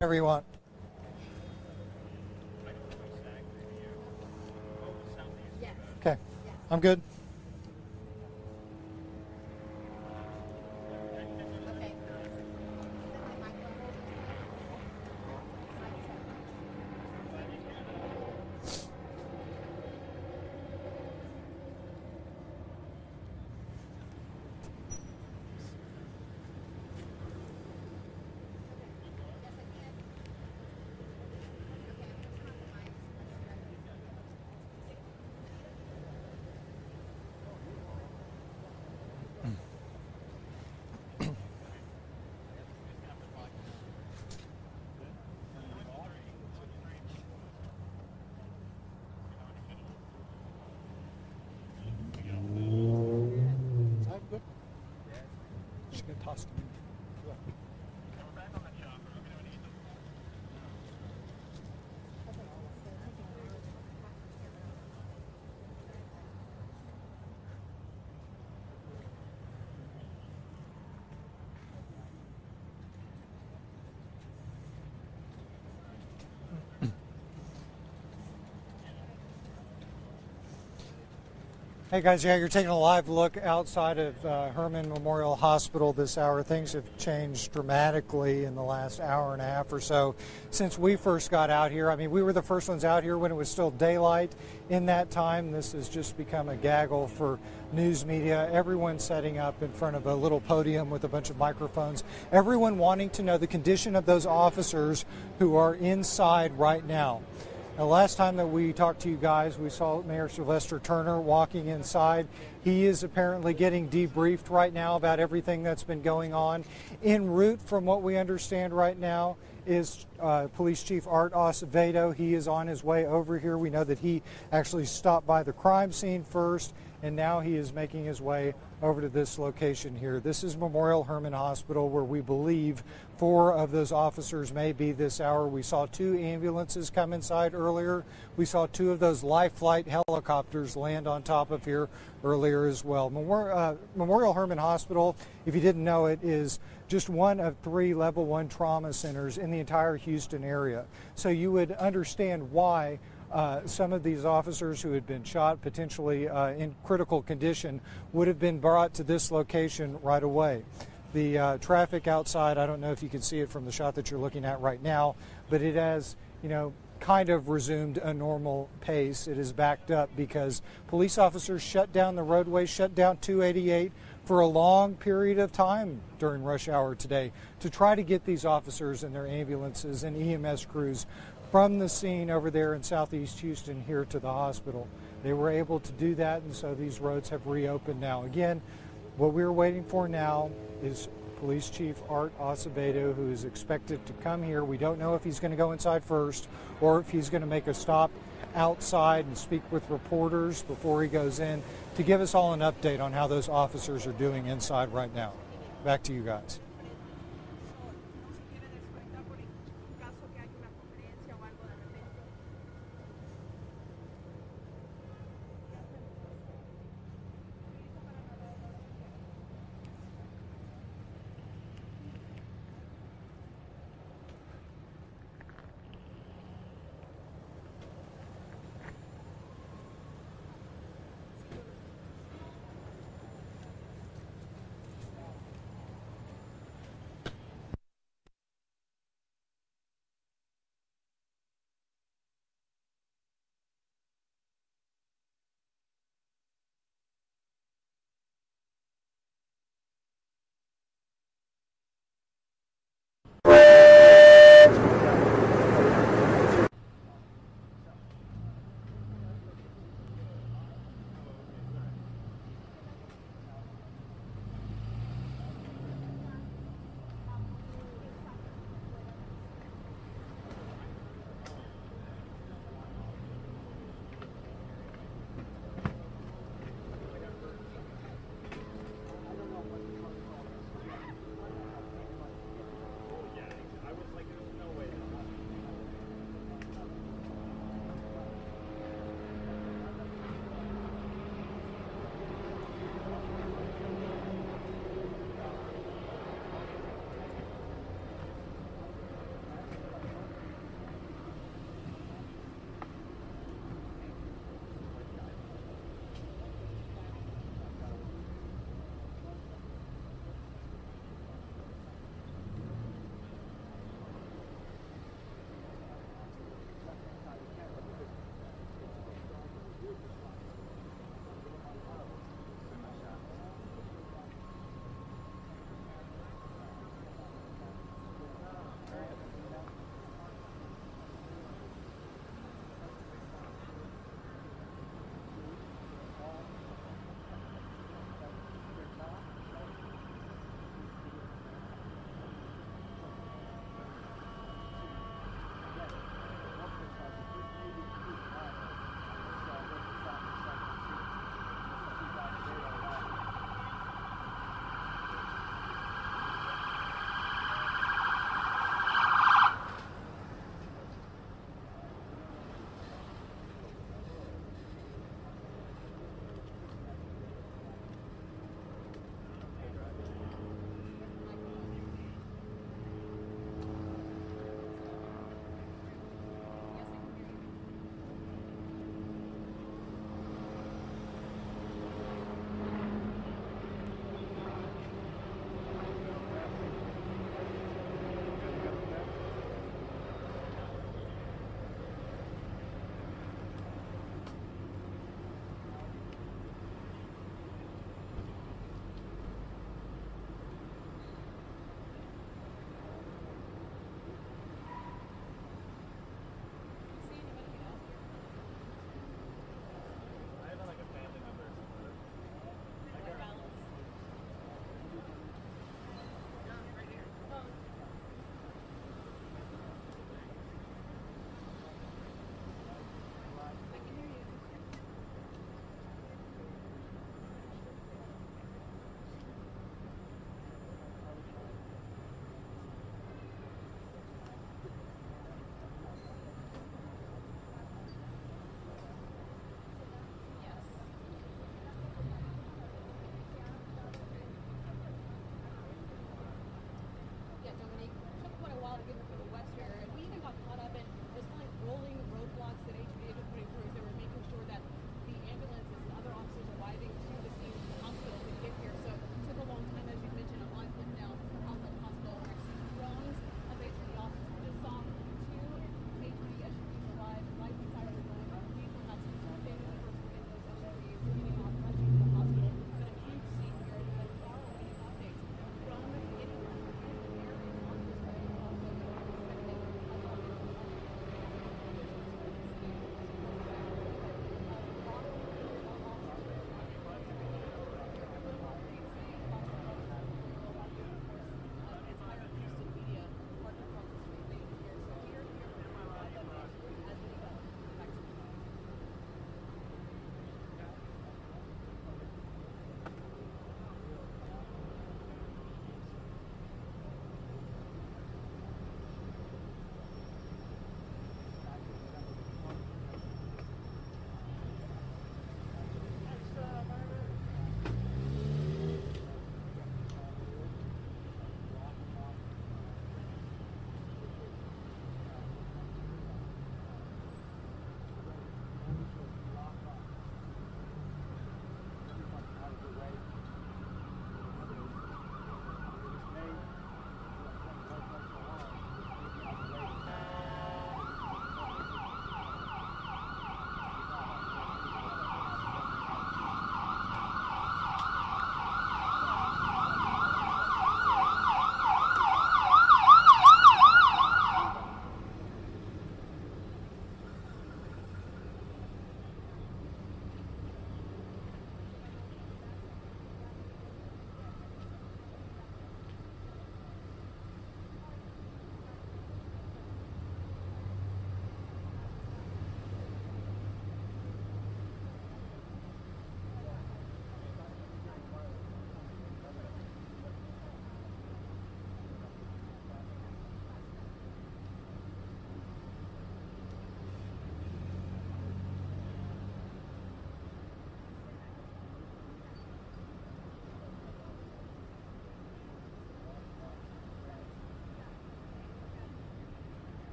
Whatever you want. Okay, I'm good. I'm good. Just gonna toss it in. Hey guys, yeah, you're taking a live look outside of Herman Memorial Hospital this hour. Things have changed dramatically in the last hour and a half or so since we first got out here. I mean, we were the first ones out here when it was still daylight. In that time, this has just become a gaggle for news media. Everyone setting up in front of a little podium with a bunch of microphones. Everyone wanting to know the condition of those officers who are inside right now. The last time that we talked to you guys, we saw Mayor Sylvester Turner walking inside. He is apparently getting debriefed right now about everything that's been going on. En route, from what we understand right now, is Police Chief Art Acevedo. He is on his way over here. We know that he actually stopped by the crime scene first, and now he is making his way over to this location here. This is Memorial Hermann Hospital, where we believe 4 of those officers may be this hour. We saw 2 ambulances come inside earlier. We saw 2 of those Life Flight helicopters land on top of here earlier as well. Memorial Hermann Hospital, if you didn't know it, is just one of 3 level 1 trauma centers in the entire Houston area. So you would understand why some of these officers who had been shot, potentially in critical condition, would have been brought to this location right away. The traffic outside, I don't know if you can see it from the shot that you're looking at right now, but it has, kind of resumed a normal pace. It is backed up because police officers shut down the roadway, shut down 288 for a long period of time during rush hour today to try to get these officers and their ambulances and EMS crews from the scene over there in southeast Houston here to the hospital. They were able to do that, and so these roads have reopened now. Again, what we're waiting for now is Police Chief Art Acevedo, who is expected to come here. We don't know if he's going to go inside first or if he's going to make a stop outside and speak with reporters before he goes in to give us all an update on how those officers are doing inside right now. Back to you guys.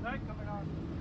Night coming on.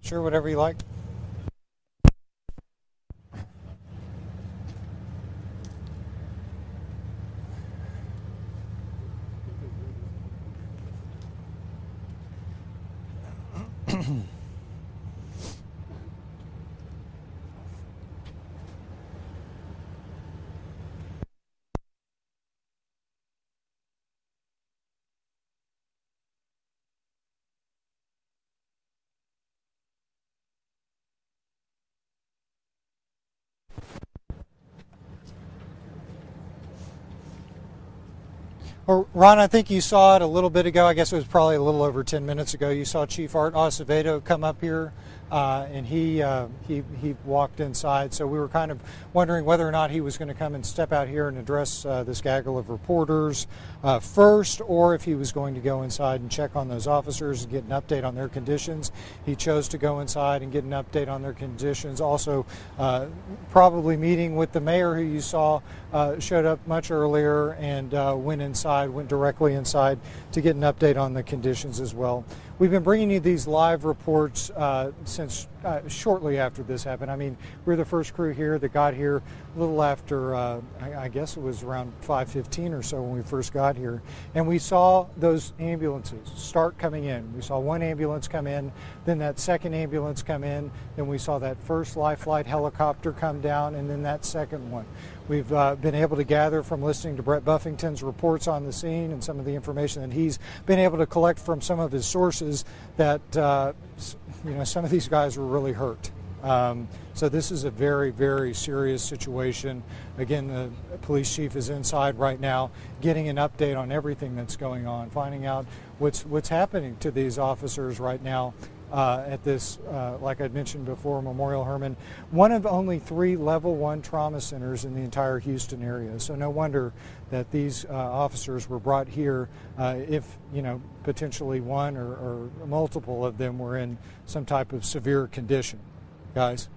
Sure, whatever you like. Well, Ron, I think you saw it a little bit ago. I guess it was probably a little over 10 minutes ago. You saw Chief Art Acevedo come up here, and he walked inside. So we were kind of wondering whether or not he was going to come and step out here and address this gaggle of reporters first, or if he was going to go inside and check on those officers and get an update on their conditions. He chose to go inside and get an update on their conditions. Also, probably meeting with the mayor, who you saw showed up much earlier and went directly inside to get an update on the conditions as well. We've been bringing you these live reports since shortly after this happened. I mean, we're the first crew here that got here a little after, I guess it was around 5:15 or so when we first got here. And we saw those ambulances start coming in. We saw one ambulance come in, then that second ambulance come in, then we saw that first Life Flight helicopter come down, and then that second one. We've been able to gather from listening to Brett Buffington's reports on the scene and some of the information that he's been able to collect from some of his sources that some of these guys were really hurt. So this is a very, very serious situation. Again, the police chief is inside right now getting an update on everything that's going on, finding out what's happening to these officers right now. At this, like I'd mentioned before, Memorial Hermann, one of only 3 level 1 trauma centers in the entire Houston area. So no wonder that these officers were brought here if, potentially one or multiple of them were in some type of severe condition. Guys?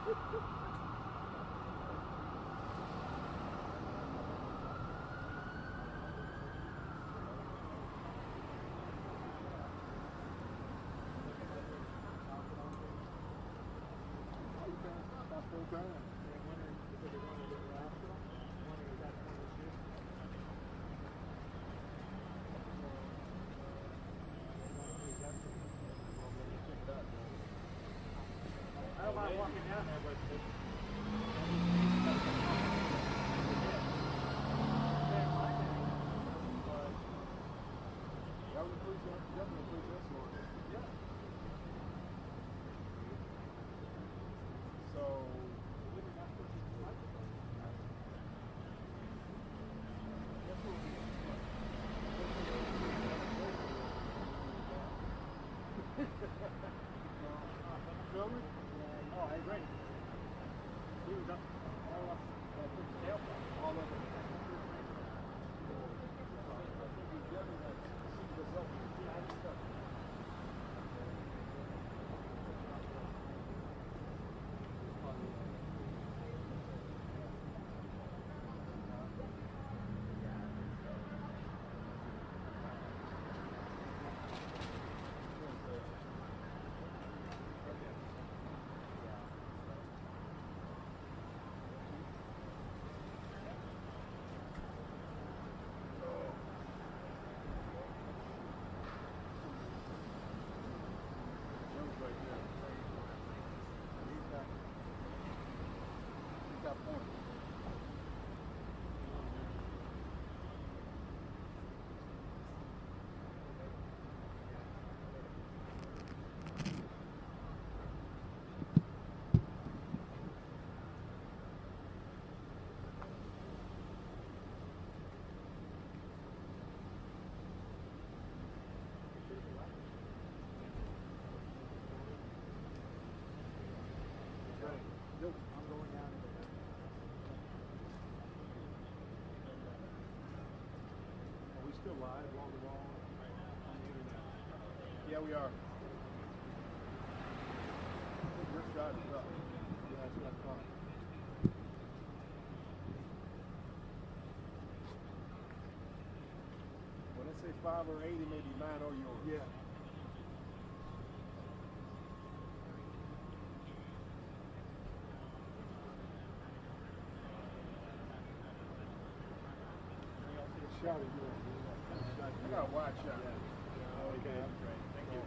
I don't mind walking down there, but oh, hey, great. He was up all up all over. Still live along the wall on the internet. Yeah, we are. Your shot is up. Yeah, that's what I thought. When I say 5 or 8, it may be mine or yours. Yeah. Shot of yours. I got a wide shot. Yeah. Oh, okay, that's great. Thank you.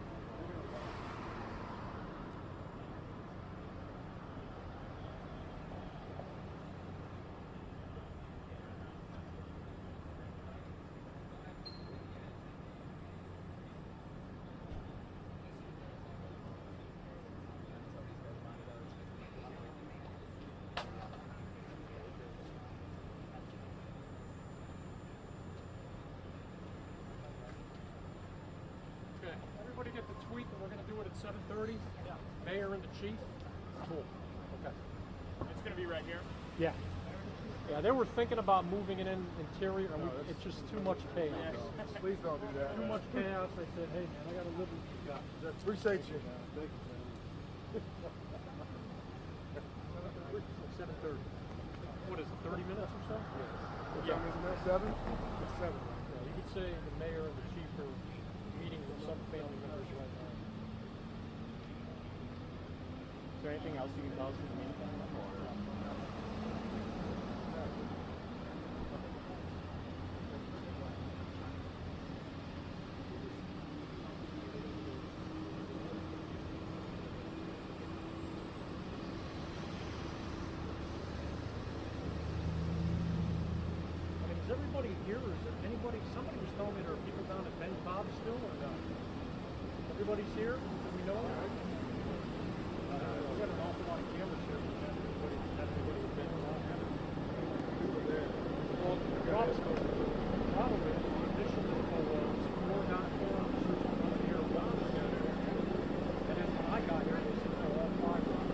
Everybody get the tweet that we're going to do it at 7:30? Yeah. Mayor and the chief? Cool. Okay. It's going to be right here? Yeah. Yeah, they were thinking about moving it in interior, and it's just too much chaos. Yeah. Please don't do that. Too much chaos. I said, hey, man, I got to live with you guys. Appreciate you. Thank you, 7:30. What is it, 30 minutes or so? Yes. Yeah. Isn't that 7? It's 7. Yeah, you could say the mayor and the chief are meeting with some family members right now. Is there anything else you can tell us in the meantime? Is everybody here, or is there anybody? Somebody was telling me there are people down at Ben Cobb still, or not? Everybody's here? Do we know? We got an awful lot of cameras here. We had anybody with Ben Cobb. Well, probably, in addition to more not forums here, and then when I got here, they said all 5 were on.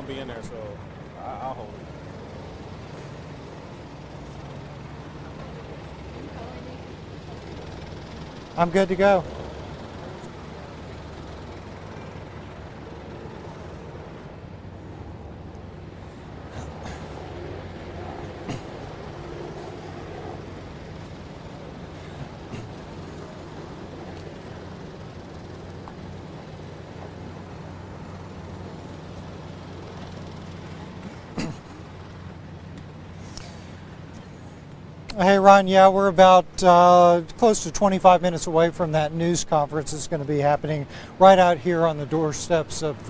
gonna be in there, so I'll hold it. I'm good to go. Hey, Ron, yeah, we're about close to 25 minutes away from that news conference that's going to be happening right out here on the doorsteps of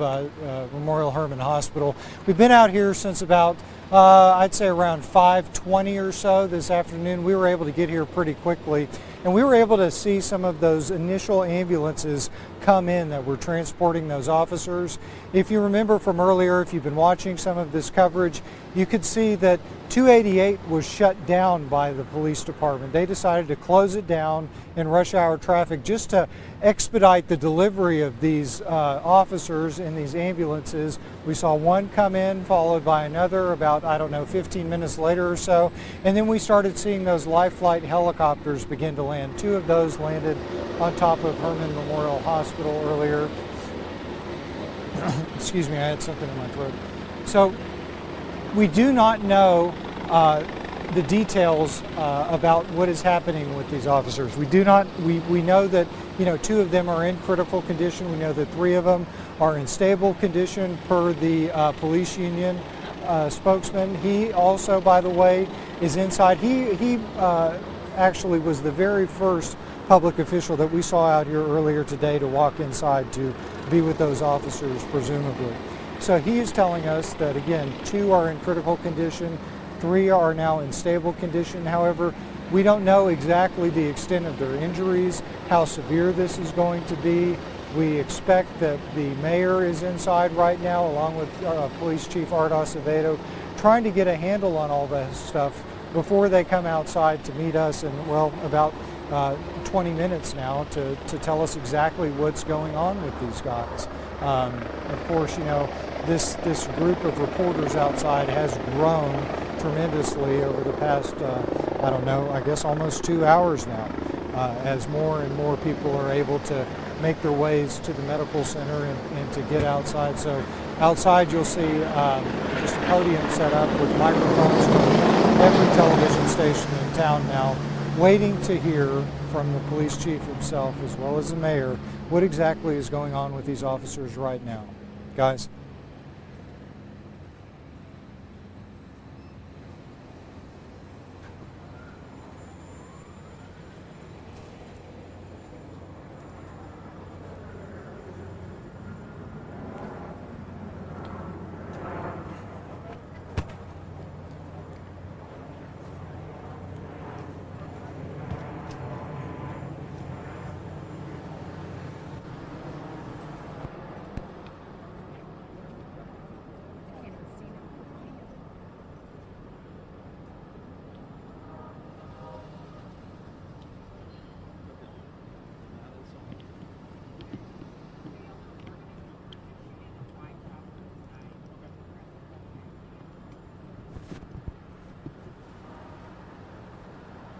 Memorial Hermann Hospital. We've been out here since about, I'd say around 5:20 or so this afternoon. We were able to get here pretty quickly, and we were able to see some of those initial ambulances come in that were transporting those officers. If you remember from earlier, if you've been watching some of this coverage, you could see that 288 was shut down by the police department. They decided to close it down in rush hour traffic just to expedite the delivery of these officers in these ambulances. We saw one come in, followed by another about, 15 minutes later or so. And then we started seeing those Life Flight helicopters begin to land. Two of those landed on top of Hermann Memorial Hospital earlier. Excuse me, I had something in my throat. So we do not know the details about what is happening with these officers. We know that, two of them are in critical condition. We know that three of them are in stable condition per the police union spokesman. He also, by the way, is inside. He actually was the very first public official that we saw out here earlier today to walk inside to be with those officers, presumably. So he is telling us that, again, two are in critical condition, three are now in stable condition. However, we don't know exactly the extent of their injuries, how severe this is going to be. We expect that the mayor is inside right now, along with Police Chief Art Acevedo, trying to get a handle on all this stuff before they come outside to meet us in, about 20 minutes now to tell us exactly what's going on with these guys. Of course, this group of reporters outside has grown tremendously over the past, I guess almost 2 hours now, as more and more people are able to make their ways to the medical center and to get outside. So outside you'll see just a podium set up with microphones from every television station in town now, waiting to hear from the police chief himself as well as the mayor what exactly is going on with these officers right now. Guys?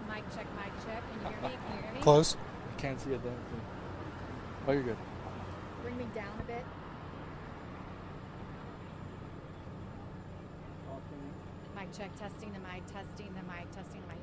Mic check. Can you hear me? Can you hear me? Close. I can't see a damn thing. Oh, you're good. Bring me down a bit. Mic check, testing the mic, testing the mic, testing the mic.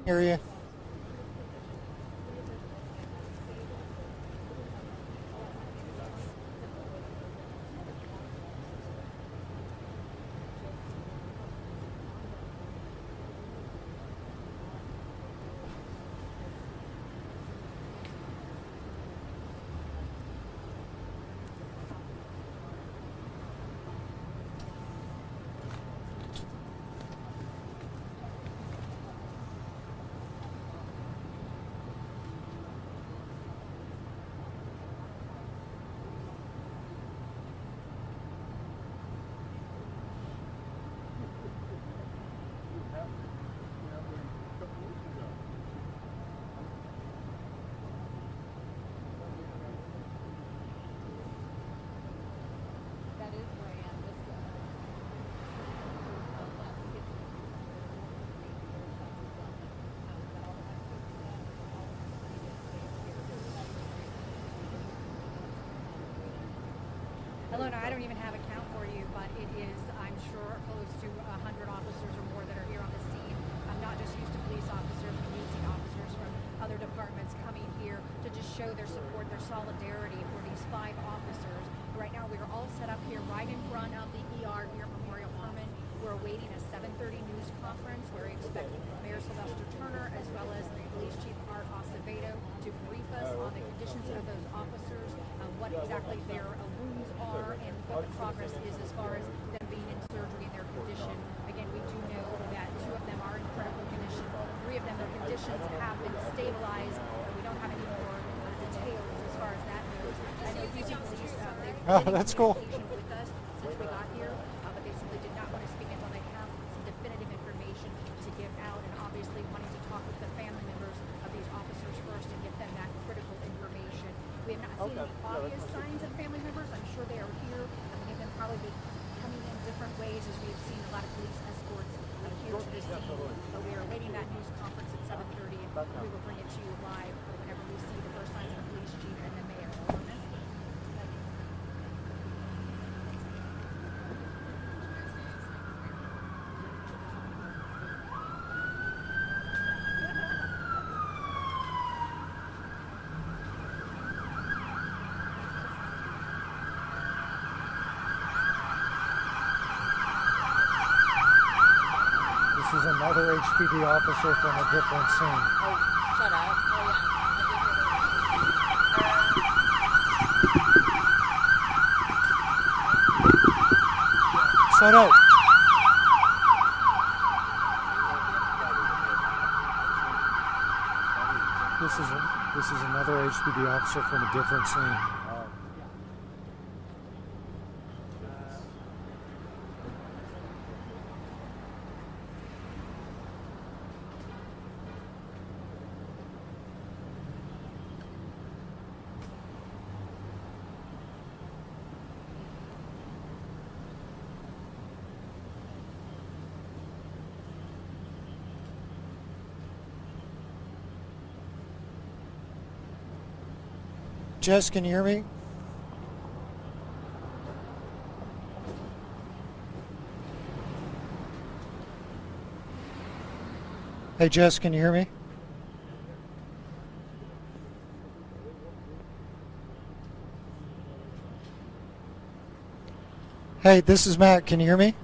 area. Hello, no, I don't even have a count for you, but it is, I'm sure, close to 100 officers or more that are here on the scene. I'm not just used to police officers, but using officers from other departments coming here to just show their support, their solidarity for these 5 officers. Right now, we are all set up here right in front of the ER here at Memorial Hermann. We're awaiting a 7:30 news conference where we expect Mayor Sylvester Turner as well as Police Chief Art Acevedo to brief us on the conditions of those officers, what exactly their wounds are, and what the progress is as far as them being in surgery and their condition. Again, we do know that 2 of them are in critical condition. 3 of them, their conditions have been stabilized, but we don't have any more details as far as that goes. I know these police, they've That's cool. been with us since we got here, but they simply did not want to speak until they have some definitive information to give out, and obviously wanting to talk with the family members of these officers first and get them that critical information. We have not seen any obvious signs of family members. I'm sure they are here. Many of them probably coming in different ways, as we have seen a lot of police escorts here to the scene. But we are awaiting that news conference at 7:30, and we will bring it to you live whenever we see the first signs of the police chief and the mayor. This is another HPD officer from a different scene. Oh, shut up. Oh, yeah. Shut up. This is another HPD officer from a different scene. Jess, can you hear me? Hey, Jess, can you hear me? Hey, this is Matt. Can you hear me?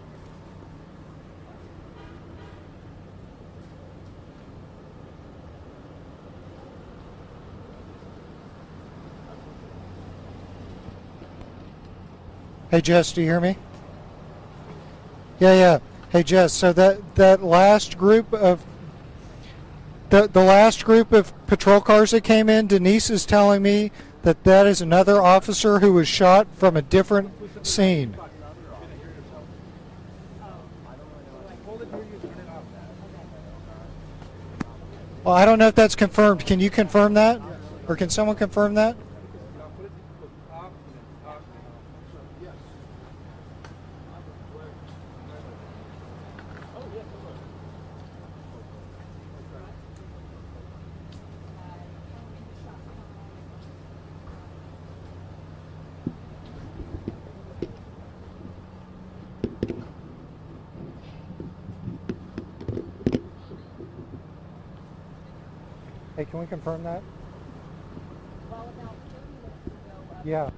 Hey, Jess, do you hear me? Yeah. Hey, Jess, so that last group of the last group of patrol cars that came in, Denise is telling me that is another officer who was shot from a different scene. Well, I don't know if that's confirmed. Can you confirm that? Or can someone confirm that? Hey, can we confirm that? Well, about 30 minutes ago, Yeah.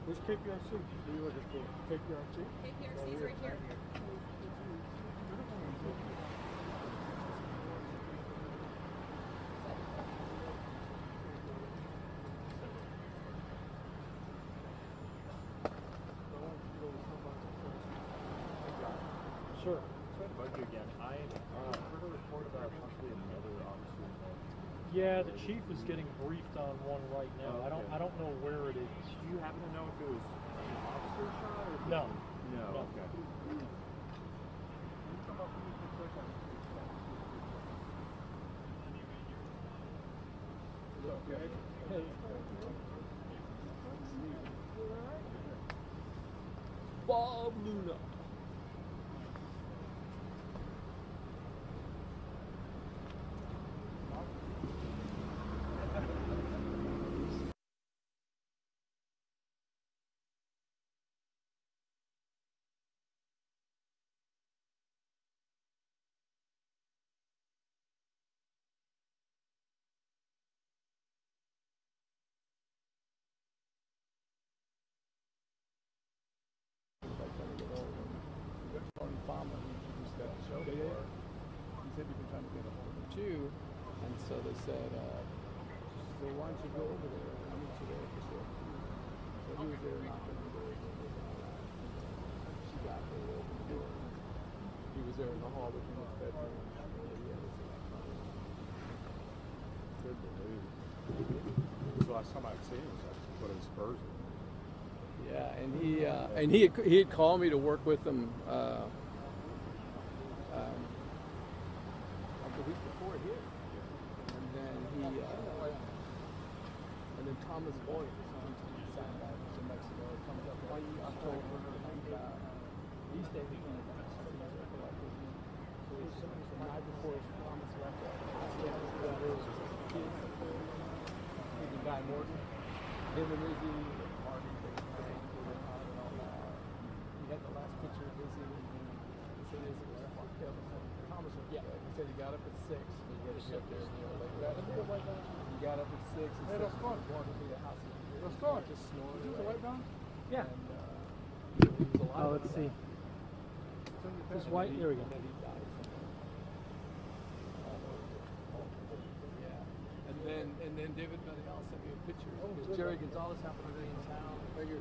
Where's KPRC? Who are you looking for? KPRC? KPRC is right here. Sure. Bug you again. I heard a report about possibly another officer. Yeah, the chief is getting briefed on one right now. Oh, okay. I don't know where it is. Do you happen to know if it was an officer shot or if No. No, No. okay. Bob Luna. Farmer introduced that show before. He said you've been trying to get a hold of you, and so they said, so why don't you go over there? I'll meet you there for sure. So he was there knocking on the door. She got there, they opened the door. He was there in the hall looking at his bedroom. Good believe. It was the last time I'd seen him was actually put in Spurs. Yeah, and he had called me to work with him the week before here, and then Thomas Boyd, signed back to Mexico, comes up in October, he stayed with me. The night before Thomas left, the guy Morton, him and Izzy. He had the last picture of Izzy, and he said Izzy was fucked up. Thomas was he said he got up at 6. He got up there, he got up at 6. He said he wanted to be a house. Let's go. Just snoring. Is the white down? Yeah. And, he was alive. Oh, let's see. This white? There we go. And then David Medial sent me a picture. Jerry Gonzalez happened to be in town. Yeah.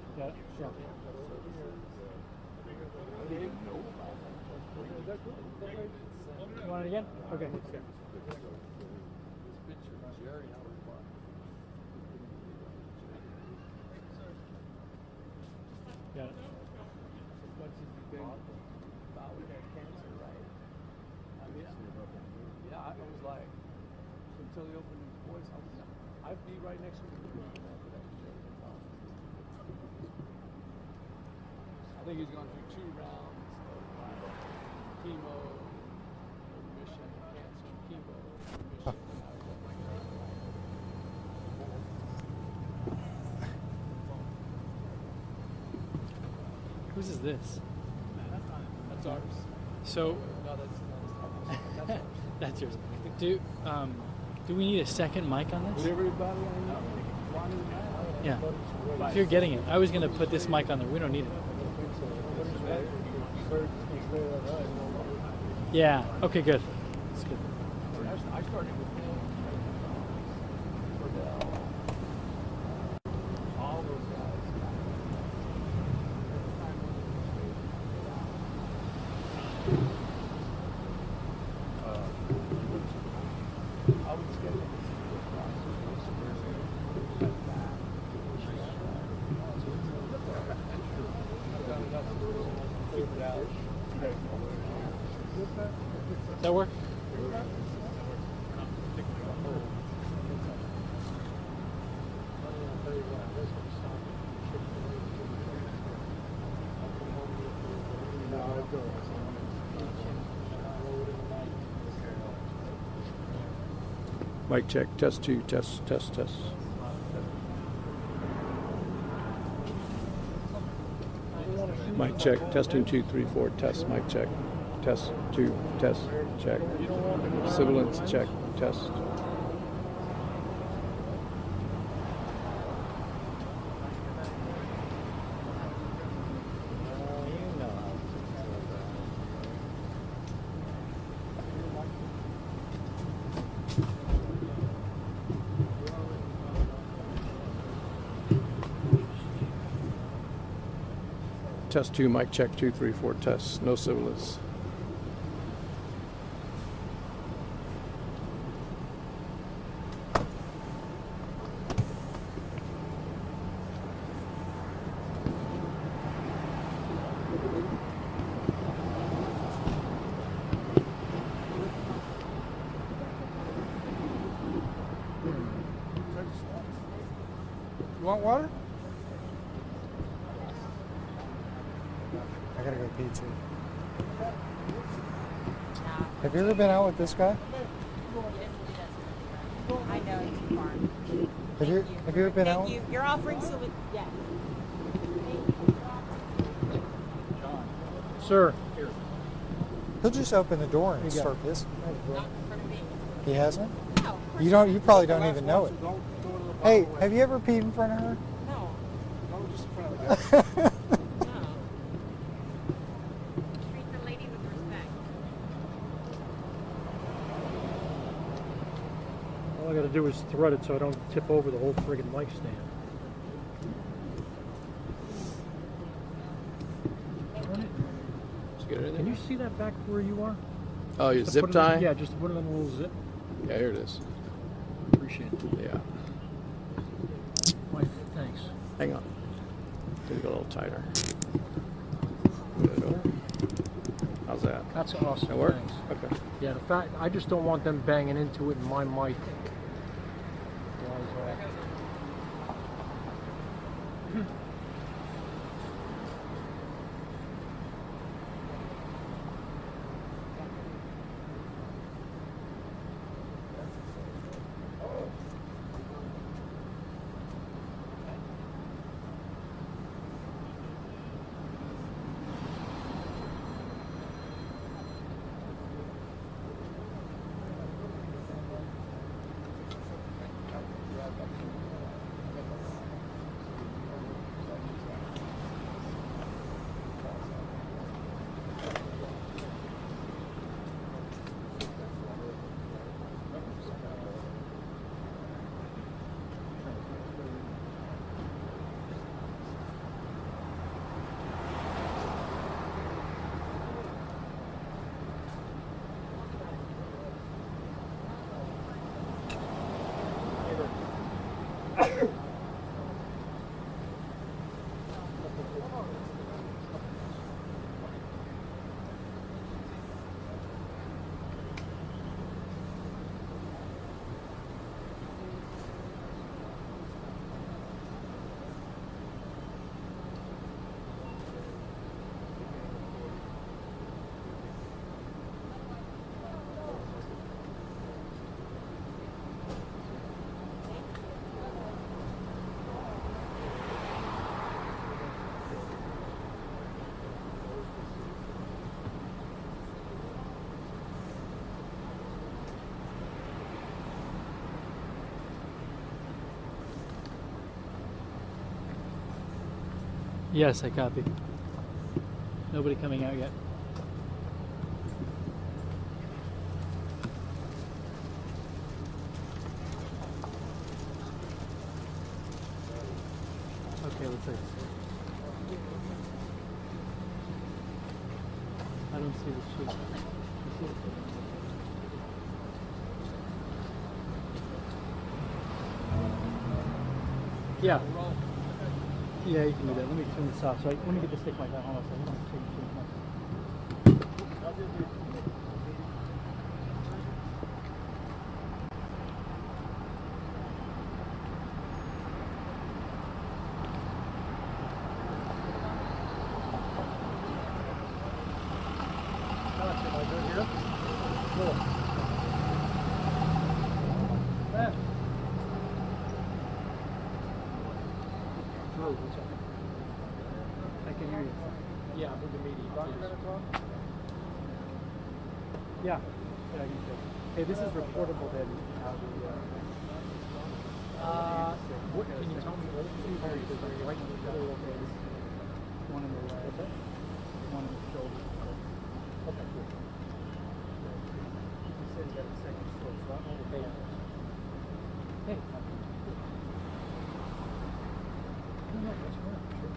I didn't know about that. You want it again? Okay. This picture of Jerry out of the park. Got it. As much as you think thought we had cancer, right? I mean, yeah, I was like, until he opened his voice, I'd be right next to him. I think he's gone through 2 rounds of chemo remission, cancer, chemo remission. Whose is this? That's ours. So No, that's ours. that's yours. Do we need a second mic on this? Would everybody I know wanted that? Yeah. If you're getting it, I was gonna put this mic on there. We don't need it. Yeah. Okay. Good. That's good. I started with all those guys. I would schedule Does that work? Mic check, test 2, test. Mic check, testing 2, 3, 4, test, mic check, test 2, test, check. Sibilance check, test. test 2, mic check 2, 3, 4, test. No civilis. You want water? I gotta go pee too. Have you ever been out with this guy? I know it's too far. Have you ever been out? Thank you. You're offering so we, yeah. Sir. He'll just open the door and start pissing. Not in front of me. He hasn't? No, of course You don't. You probably don't even know it. So don't go to the Hey, bottom have you ever peed in front of her? no. Don't just in front of the guy. No. Treat the lady with respect. All I gotta do is thread it so I don't tip over the whole friggin' mic stand. Did you get anything? Can you see that back where you are? Oh, your To zip put it in- tie? Yeah, just to put it in a little zip. Yeah, here it is. Appreciate it. Yeah. Mike, thanks. Hang on. Did it go a little tighter? Did it go? How's that? That's awesome. That work? Thanks. Okay. Yeah, the fact I just don't want them banging into it in my mic. Yes, I copy. Nobody coming out yet. Okay, let's see. I don't see the sheet. You see it? Yeah. Yeah, you can do that. Let me turn this off. So let me get the stick like that. Hold on a second. Let me take it to I can hear you. Yeah, with the media. Yeah. Yeah, I can see. Hey, this is reportable then. What can you tell me? What right in the middle of this? One in the left. One in the shoulder. Okay, cool. You said you got a second stroke, so I'm over there. Hey. No, that's fine. Sure.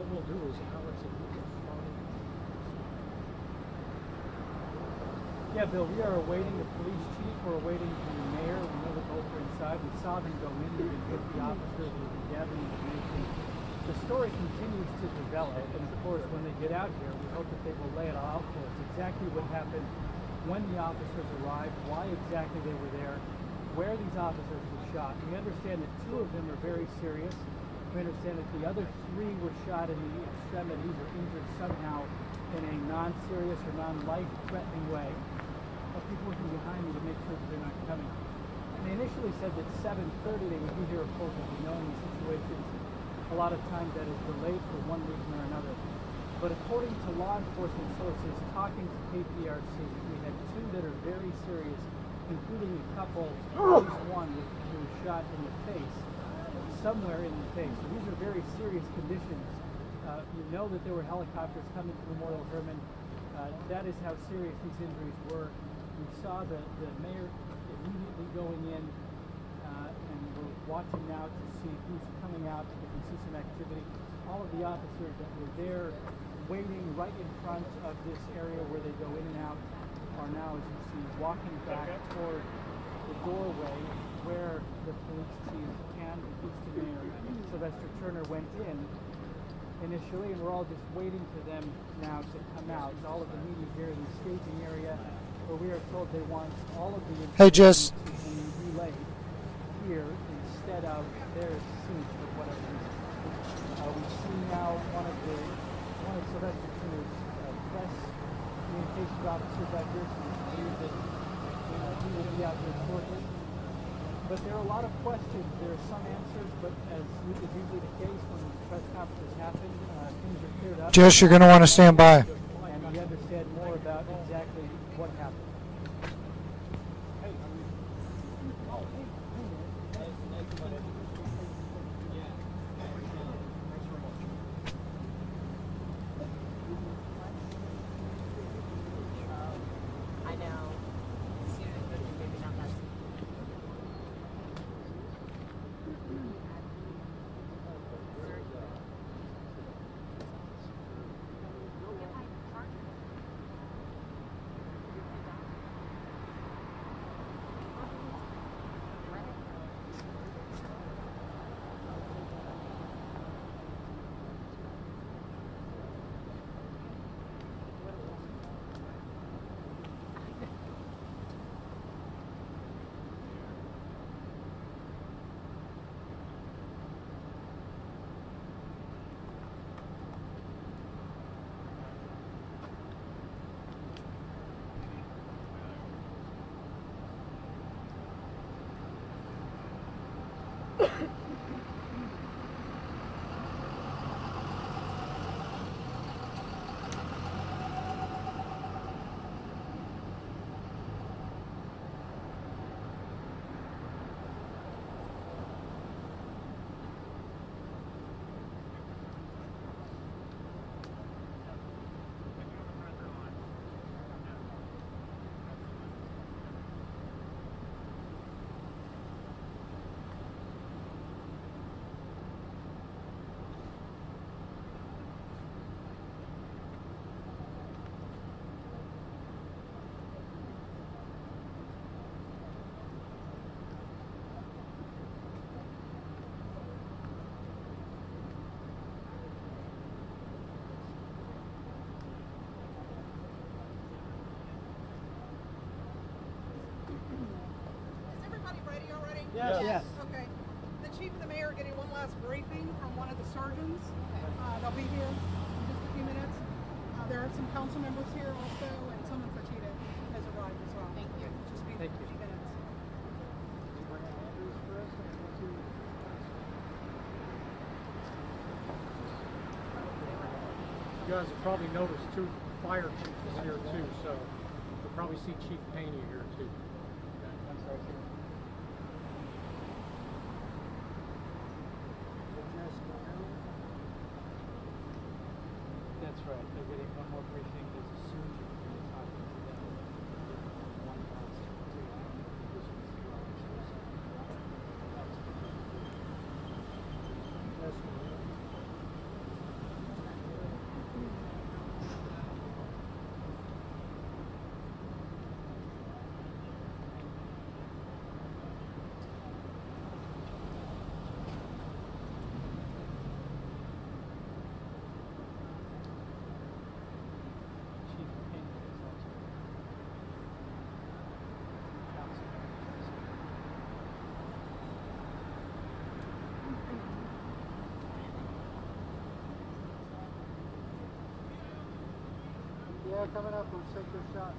what we'll do is Alex and you can phone. Yeah, Bill, we are awaiting the police chief. We're awaiting the mayor. We know that both are inside. We saw them go in. We've been with the officers. We've been gathering information. The story continues to develop, and of course, when they get out here, we hope that they will lay it all out for us exactly what happened when the officers arrived, why exactly they were there, where these officers were shot. We understand that 2 of them are very serious. We understand that the other 3 were shot in the extremities or injured somehow in a non-serious or non-life-threatening way. I'll keep looking behind me to make sure that they're not coming. And they initially said that 7:30 they would be here, of course, as we know in these situations. A lot of times that is delayed for one reason or another. But according to law enforcement sources talking to KPRC, we had 2 that are very serious, including a couple, at least one, who was shot in the face, somewhere in the face. So these are very serious conditions. You know that there were helicopters coming to Memorial Hermann. That is how serious these injuries were. We saw the mayor immediately going in, and we're watching now to see who's coming out, if we can see some activity. All of the officers that were there waiting right in front of this area where they go in and out are now, as you see, walking back toward the doorway where the police chief and the police mayor, Sylvester Turner, went in initially, and we're all just waiting for them now to come out. All of the media here in the staging area, where we are told they want all of the Jess. to be relayed here instead of their scenes for whatever reason. We see now one of Sylvester Turner's press communications officers out here, so we believe that he will be out here shortly. But there are a lot of questions. There are some answers, but as is usually the case when press conferences happen, things are cleared up. Jess, you're going to want to stand by. And we understand more about exactly what happened. I know. Maybe not that soon. Yes. Okay. The chief and the mayor are getting one last briefing from one of the surgeons. They'll be here in just a few minutes. There are some council members here also, and someone for Tita has arrived as well. Thank you. Just be Thank a you. few minutes. You guys have probably noticed 2 fire chiefs here too, so you'll probably see Chief Payne here too. I'm sorry, sir. That's right. They're getting one more briefing. There's a surgeon who's talking to them. One last briefing. coming up. Let's take this shot.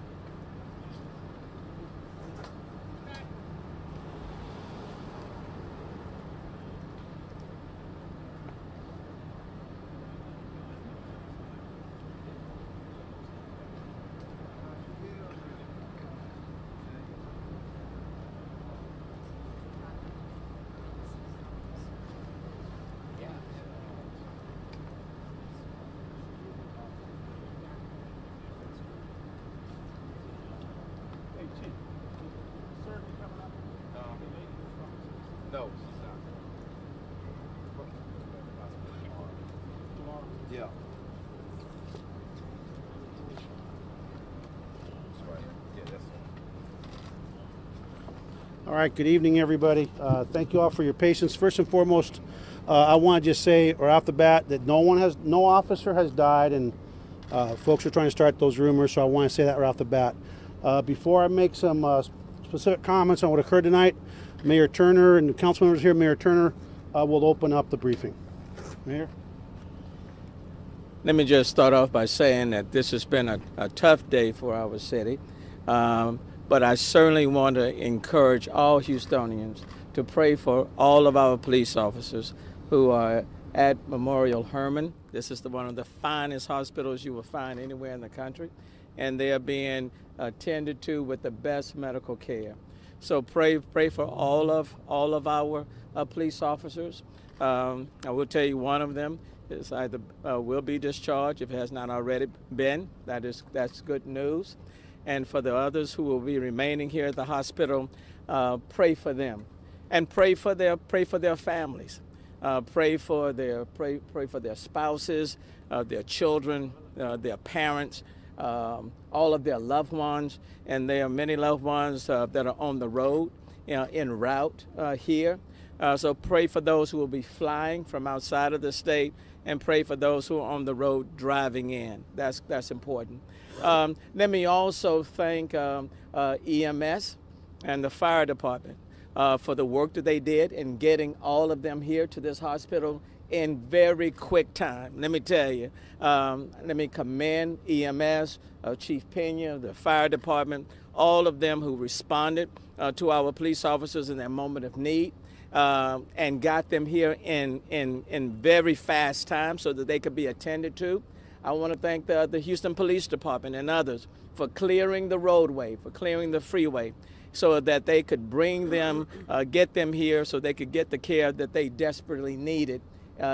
No, she's not. Yeah. That's right. Yeah, that's right. All right, good evening, everybody. Thank you all for your patience. First and foremost, I want to just say, right off the bat, that no officer has died, and folks are trying to start those rumors, so I want to say that right off the bat. Before I make some specific comments on what occurred tonight, Mayor Turner and the council members here, Mayor Turner will open up the briefing. Mayor? Let me just start off by saying that this has been a tough day for our city, but I certainly want to encourage all Houstonians to pray for all of our police officers who are at Memorial Hermann. This is one of the finest hospitals you will find anywhere in the country, and they are being attended to with the best medical care. So pray for all of our police officers. I will tell you, one of them is either will be discharged if it has not already been. That's good news. And for the others who will be remaining here at the hospital, pray for them, and pray for their families. Pray for their spouses, their children, their parents. All of their loved ones, and there are many loved ones that are on the road, en route here. So pray for those who will be flying from outside of the state, and pray for those who are on the road driving in. That's important. Let me also thank EMS and the fire department for the work that they did in getting all of them here to this hospital in very quick time. Let me tell you, let me commend EMS, Chief Pena, the fire department, all of them who responded to our police officers in their moment of need and got them here in very fast time so that they could be attended to. I want to thank the Houston Police Department and others for clearing the roadway, for clearing the freeway, so that they could bring them, get them here so they could get the care that they desperately needed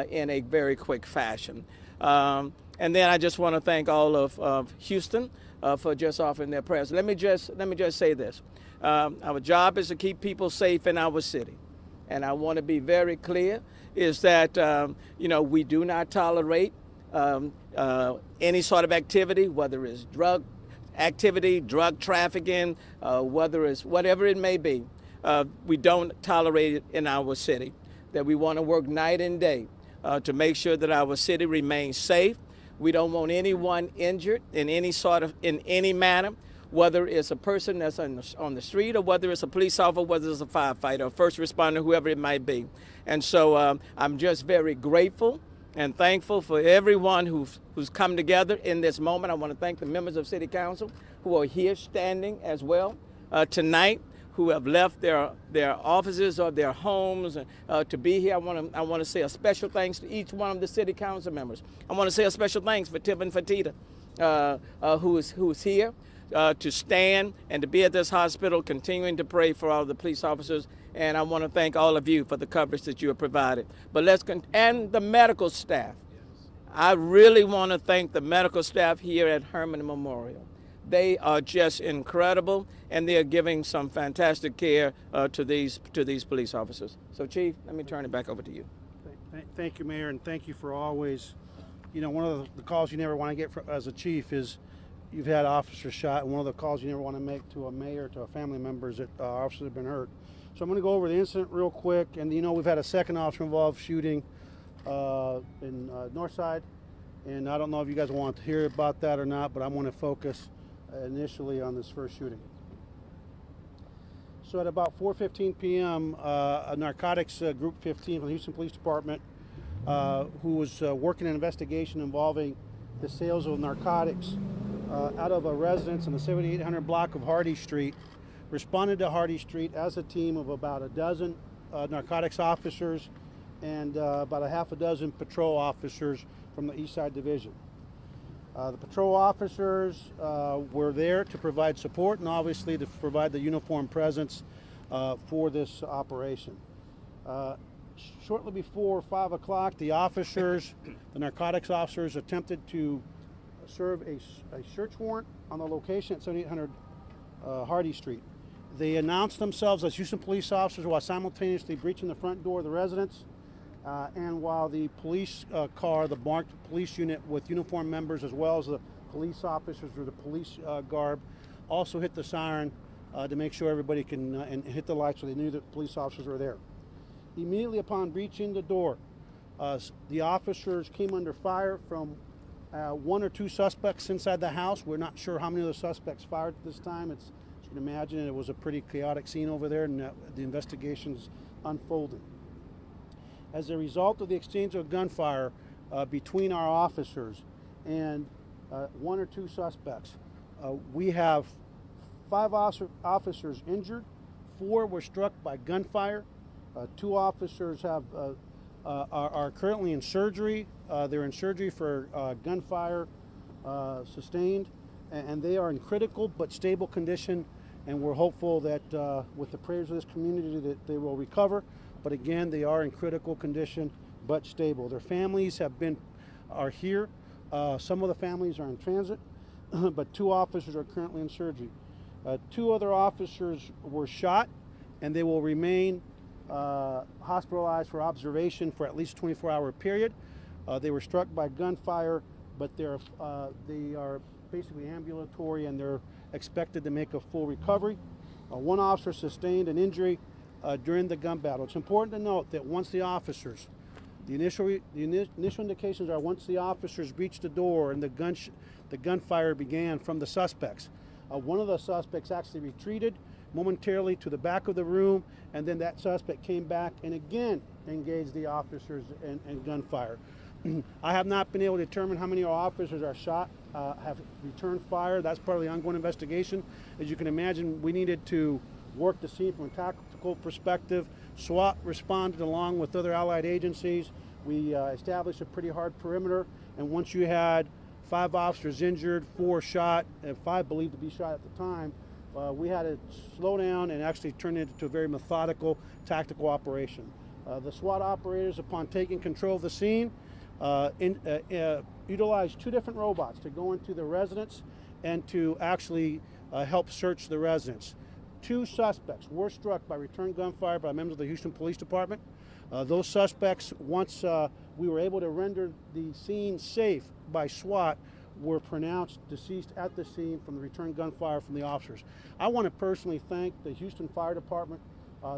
in a very quick fashion. And then I just want to thank all of Houston for just offering their prayers. Let me just say this. Our job is to keep people safe in our city. And I want to be very clear, is that, we do not tolerate any sort of activity, whether it's drug activity, drug trafficking, whatever it may be. We don't tolerate it in our city. That we want to work night and day to make sure that our city remains safe. We don't want anyone injured in any manner, whether it's a person that's on the street, or whether it's a police officer, whether it's a firefighter, a first responder, whoever it might be. And so I'm just very grateful and thankful for everyone who's come together in this moment. I want to thank the members of City Council who are here standing as well tonight, who have left their offices or their homes to be here. I want to say a special thanks to each one of the City Council members. I want to say a special thanks for Tiffany Fatita, who is here to stand and to be at this hospital, continuing to pray for all the police officers. And I want to thank all of you for the coverage that you have provided. But and the medical staff. I really want to thank the medical staff here at Hermann Memorial. They are just incredible, and they are giving some fantastic care to these police officers. So, Chief, let me turn it back over to you. Thank you, Mayor, and thank you for always, one of the calls you never want to get as a chief is you've had officers shot, and one of the calls you never want to make to a mayor, to a family member, is that officers have been hurt. So I'm going to go over the incident real quick, and we've had a second officer involved shooting in Northside, and I don't know if you guys want to hear about that or not, but I want to focus initially on this first shooting. So at about 4:15 p.m., a narcotics group 15 from the Houston Police Department, who was working an investigation involving the sales of narcotics, out of a residence in the 7800 block of Hardy Street, responded to Hardy Street as a team of about a dozen narcotics officers and about a half a dozen patrol officers from the East Side Division. The patrol officers were there to provide support and obviously to provide the uniform presence for this operation. Shortly before 5 o'clock, the officers, the narcotics officers, attempted to serve a search warrant on the location at 7800 Hardy Street. They announced themselves as Houston police officers while simultaneously breaching the front door of the residence. And while the police car, the marked police unit with uniformed members as well as the police officers or the police garb also hit the siren to make sure everybody can and hit the lights so they knew that police officers were there. Immediately upon breaching the door, the officers came under fire from one or two suspects inside the house. We're not sure how many of the suspects fired at this time. As you can imagine, it was a pretty chaotic scene over there, and the investigation's unfolding. As a result of the exchange of gunfire between our officers and one or two suspects, we have 5 officers injured. 4 were struck by gunfire. 2 officers are currently in surgery. They're in surgery for gunfire sustained, and they are in critical but stable condition. And we're hopeful that with the prayers of this community that they will recover. But again, they are in critical condition but stable. Their families are here. Some of the families are in transit, but 2 officers are currently in surgery. 2 other officers were shot, and they will remain hospitalized for observation for at least a 24-hour period. They were struck by gunfire, but they are basically ambulatory, and they're expected to make a full recovery. 1 officer sustained an injury during the gun battle. It's important to note that once the officers, the initial indications are once the officers breached the door and the gunfire began from the suspects. One of the suspects actually retreated momentarily to the back of the room, and then that suspect came back and again engaged the officers in gunfire. I have not been able to determine how many officers are shot, have returned fire. That's part of the ongoing investigation. As you can imagine, we needed to work the scene from a tactical perspective. SWAT responded along with other allied agencies. We established a pretty hard perimeter, and once you had 5 officers injured, 4 shot, and 5 believed to be shot at the time, we had to slow down and actually turn it into a very methodical, tactical operation. The SWAT operators, upon taking control of the scene, utilized 2 different robots to go into the residence and to actually help search the residence. 2 suspects were struck by return gunfire by members of the Houston Police Department. Those suspects, once we were able to render the scene safe by SWAT, were pronounced deceased at the scene from the return gunfire from the officers. I want to personally thank the Houston Fire Department.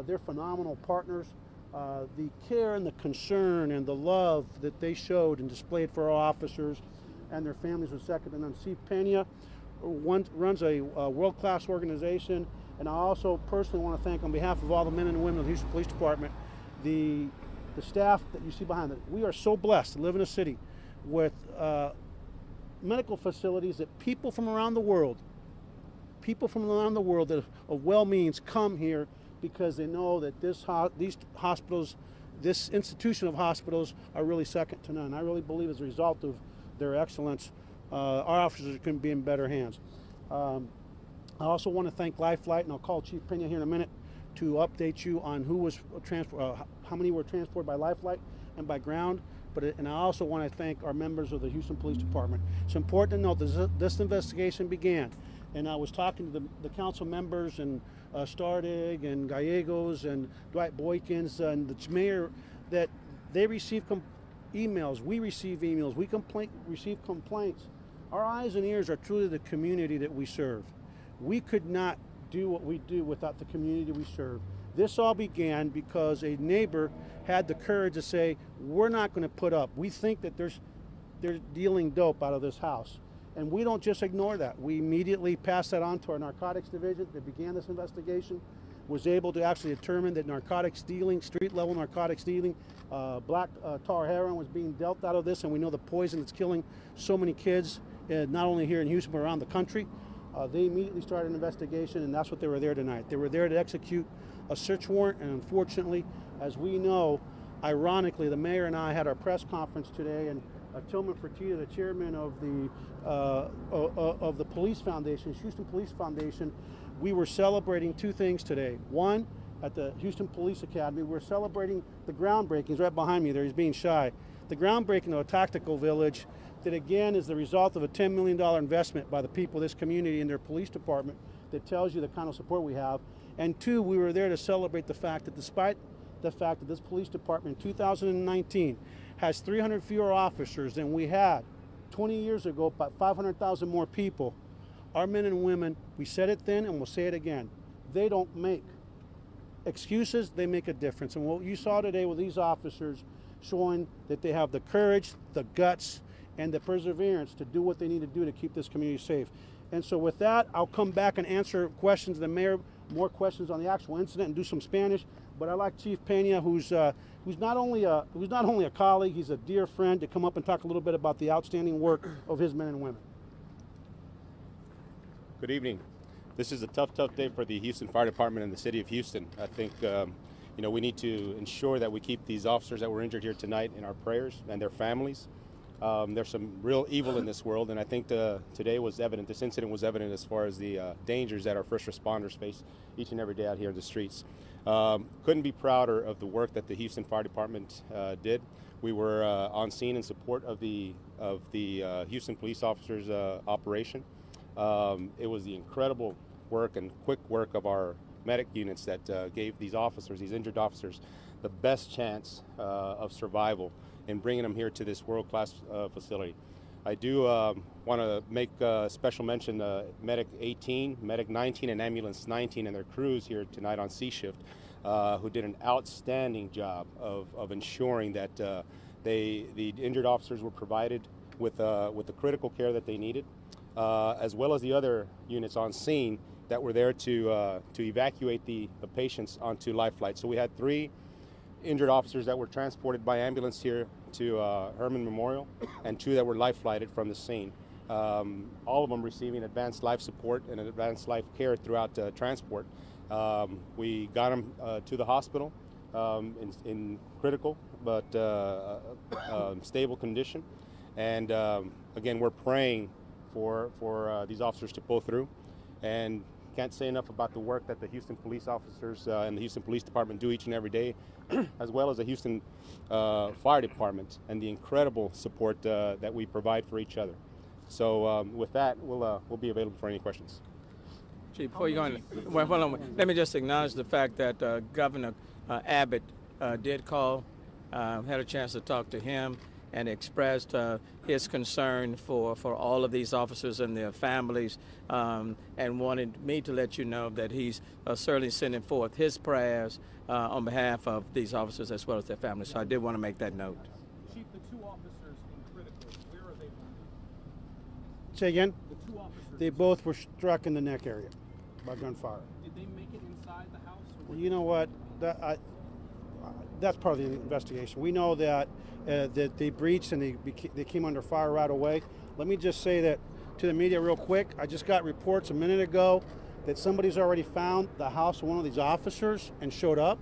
They're phenomenal partners. The care and the concern and the love that they showed and displayed for our officers and their families was second to none. Steve Pena runs a world-class organization, and I also personally want to thank, on behalf of all the men and women of the Houston Police Department, the staff that you see behind it. We are so blessed to live in a city with medical facilities that people from around the world that of well means come here because they know that these hospitals, this institution of hospitals, are really second to none. I really believe as a result of their excellence, our officers couldn't be in better hands. I also want to thank LifeFlight, and I'll call Chief Pena here in a minute to update you on who was how many were transported by LifeFlight and by ground. And I also want to thank our members of the Houston Police Department. It's important to note that this investigation began, and I was talking to the council members and Stardig and Gallegos and Dwight Boykins and the mayor, that they received emails, we receive emails, we receive complaints. Our eyes and ears are truly the community that we serve. We could not do what we do without the community we serve. This all began because a neighbor had the courage to say, we're not going to put up. We think that they're dealing dope out of this house. And we don't just ignore that. We immediately passed that on to our narcotics division that began this investigation, was able to actually determine that narcotics dealing, street-level narcotics dealing, black tar heroin was being dealt out of this, and we know the poison that's killing so many kids not only here in Houston but around the country. They immediately started an investigation, and that's what they were there tonight. They were there to execute a search warrant, and unfortunately, as we know, ironically, the mayor and I had our press conference today, and Tillman Fertitta, the chairman of the Police Foundation, Houston Police Foundation, we were celebrating two things today. One, at the Houston Police Academy, we're celebrating the groundbreaking. He's right behind me there, he's being shy. The groundbreaking of a tactical village that again is the result of a $10 million investment by the people of this community in their police department that tells you the kind of support we have. And two, we were there to celebrate the fact that despite the fact that this police department in 2019 has 300 fewer officers than we had 20 years ago, about 500,000 more people, our men and women, we said it then and we'll say it again, they don't make excuses, they make a difference. And what you saw today with these officers showing that they have the courage, the guts, and the perseverance to do what they need to do to keep this community safe. And so with that, I'll come back and answer questions of the mayor, more questions on the actual incident, and do some Spanish. But I'd like Chief Pena, who's not only a colleague, he's a dear friend, to come up and talk a little bit about the outstanding work of his men and women. Good evening. This is a tough day for the Houston Fire Department and the City of Houston. I think we need to ensure that we keep these officers that were injured here tonight in our prayers and their families. There's some real evil in this world, and I think today was evident, this incident was evident as far as the dangers that our first responders face each and every day out here in the streets. Couldn't be prouder of the work that the Houston Fire Department did. We were on scene in support of the Houston police officers' operation. It was the incredible work and quick work of our medic units that gave these officers, these injured officers, the best chance of survival in bringing them here to this world-class facility. I do want to make special mention Medic 18, Medic 19, and Ambulance 19 and their crews here tonight on C shift, who did an outstanding job of ensuring that the injured officers were provided with the critical care that they needed, as well as the other units on scene that were there to evacuate the patients onto life flight. So we had 3 injured officers that were transported by ambulance here to Herman Memorial, and 2 that were life flighted from the scene. All of them receiving advanced life support and advanced life care throughout transport. We got them to the hospital in critical but stable condition. And again, we're praying for these officers to pull through. And can't say enough about the work that the Houston police officers and the Houston Police Department do each and every day, as well as the Houston Fire Department, and the incredible support that we provide for each other. So with that, we'll be available for any questions. Chief, before you go on, well, hold on. Let me just acknowledge the fact that Governor Abbott did call, had a chance to talk to him, and expressed his concern for all of these officers and their families, and wanted me to let you know that he's certainly sending forth his prayers on behalf of these officers as well as their families. So I did want to make that note. Chief, the 2 officers in critical, where are they wounded? Say again? The 2 officers. They both were struck in the neck area by gunfire. Did they make it inside the house? Well, you know what? That's part of the investigation. We know that that they breached and they came under fire right away. Let me just say that to the media real quick. I just got reports a minute ago that somebody's already found the house of one of these officers and showed up.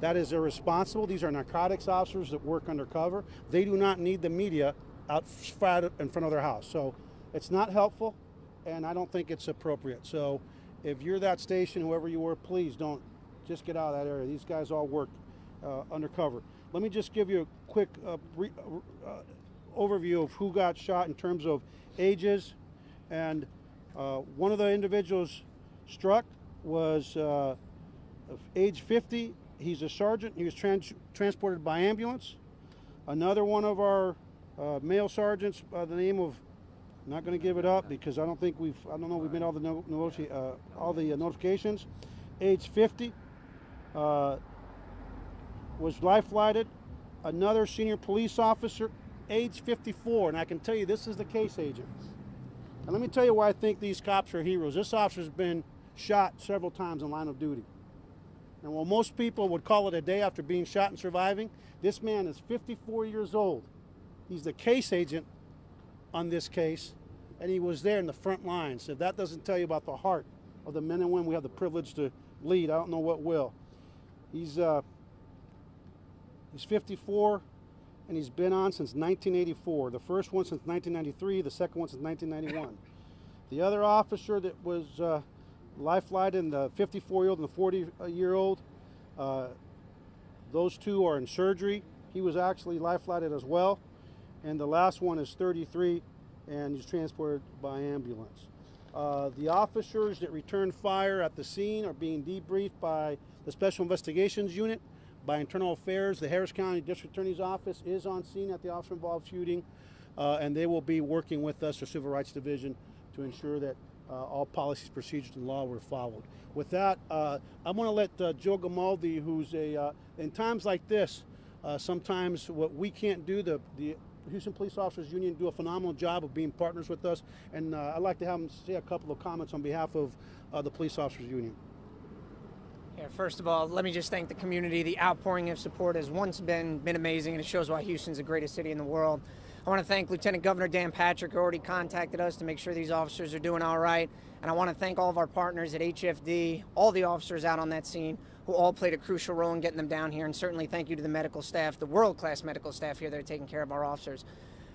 That is irresponsible. These are narcotics officers that work undercover. They do not need the media out in front of their house. So it's not helpful, and I don't think it's appropriate. So if you're that station, whoever you were, please don't just get out of that area. These guys all work undercover. Let me just give you a quick overview of who got shot in terms of ages. And one of the individuals struck was age 50. He's a sergeant. He was transported by ambulance. Another one of our male sergeants by the name of, I'm not going to give it up because I don't think we've made all the notifications. Age 50. Was life flighted. Another senior police officer, age 54, and I can tell you this is the case agent. And let me tell you why I think these cops are heroes. This officer's been shot several times in line of duty. And while most people would call it a day after being shot and surviving, this man is 54 years old. He's the case agent on this case, and he was there in the front lines. If that doesn't tell you about the heart of the men and women we have the privilege to lead, I don't know what will. He's 54, and he's been on since 1984. The first one since 1993, the second one since 1991. The other officer that was life-flighted, the 54-year-old and the 40-year-old, those two are in surgery. He was actually life-flighted as well. And the last one is 33, and he's transported by ambulance. The officers that returned fire at the scene are being debriefed by the Special Investigations Unit, by Internal Affairs. The Harris County District Attorney's Office is on scene at the officer-involved shooting, and they will be working with us, the Civil Rights Division, to ensure that all policies, procedures, and law were followed. With that, I'm going to let Joe Gamaldi, who's in times like this, sometimes what we can't do, the Houston Police Officers Union do a phenomenal job of being partners with us, and I'd like to have him say a couple of comments on behalf of the Police Officers Union. Yeah, first of all, let me just thank the community. The outpouring of support has once been amazing, and it shows why Houston's the greatest city in the world. I want to thank Lieutenant Governor Dan Patrick, who already contacted us to make sure these officers are doing all right. And I want to thank all of our partners at HFD, all the officers out on that scene, who all played a crucial role in getting them down here. And certainly thank you to the medical staff, the world-class medical staff here that are taking care of our officers.